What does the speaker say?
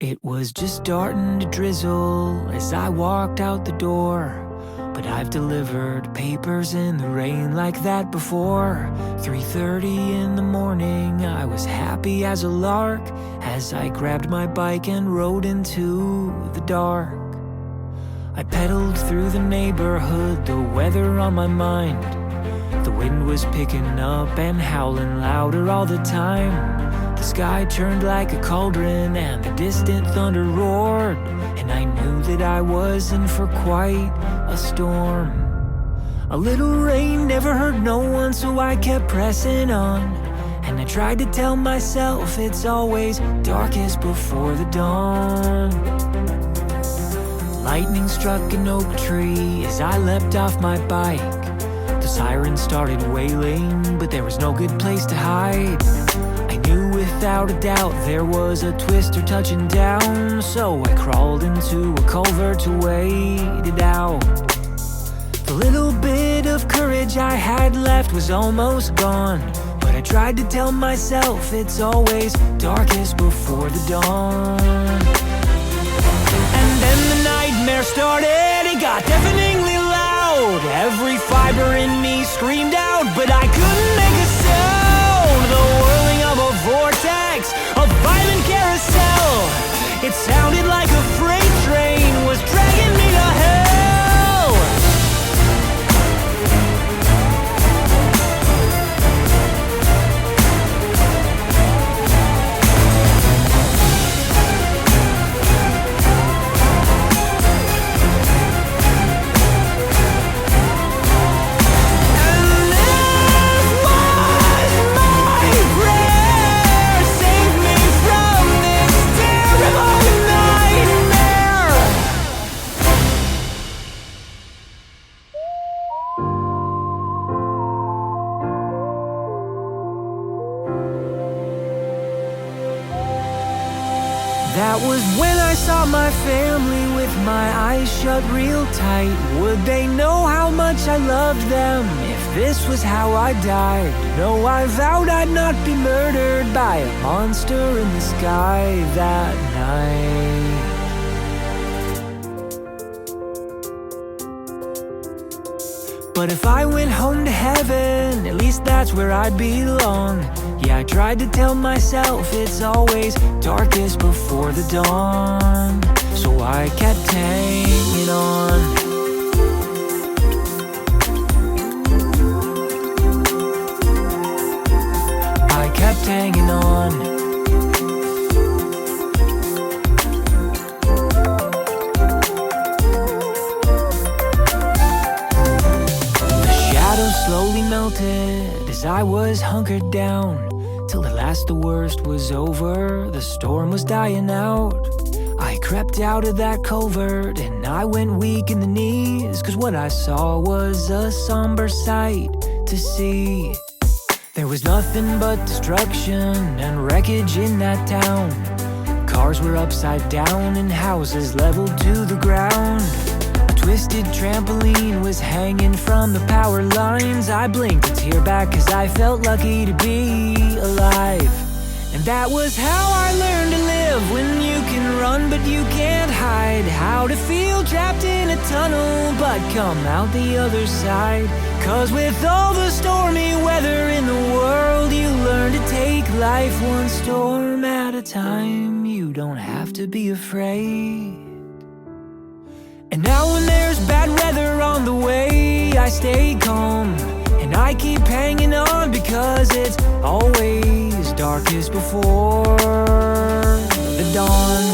It was just starting to drizzle as I walked out the door, but I've delivered papers in the rain like that before. 3:30 in the morning, I was happy as a lark as I grabbed my bike and rode into the dark. I pedaled through the neighborhood, the weather on my mind. The wind was picking up and howling louder all the time. The sky turned like a cauldron and the distant thunder roared, and I knew that I was in for quite a storm. A little rain never hurt no one, so I kept pressing on, and I tried to tell myself it's always darkest before the dawn. Lightning struck an oak tree as I leapt off my bike. The siren started wailing, but there was no good place to hide. I knew without a doubt there was a twister touching down, so I crawled into a culvert to wait it out. The little bit of courage I had left was almost gone, but I tried to tell myself it's always darkest before the dawn. And then the nightmare started, it got deafeningly loud. Every fiber in me screamed out, but I couldn't make a sound. The whirling of a vortex, a violent carousel. It sounded like a freight train was dragging me to hell. That was when I saw my family with my eyes shut real tight. Would they know how much I loved them if this was how I died? No, I vowed I'd not be murdered by a monster in the sky that night. But if I went home to heaven, at least that's where I'd belong. Yeah, I tried to tell myself it's always darkest before the dawn, so I kept hanging on. I kept hanging on. Slowly melted as I was hunkered down, till at last the worst was over, the storm was dying out. I crept out of that culvert and I went weak in the knees, cause what I saw was a somber sight to see. There was nothing but destruction and wreckage in that town. Cars were upside down and houses leveled to the ground. Twisted trampoline was hanging from the power lines. I blinked a tear back cause I felt lucky to be alive. And that was how I learned to live, when you can run but you can't hide. How to feel trapped in a tunnel but come out the other side. Cause with all the stormy weather in the world, you learn to take life one storm at a time. You don't have to be afraid. And now when there's bad weather on the way, I stay calm and I keep hanging on, because it's always darkest before the dawn.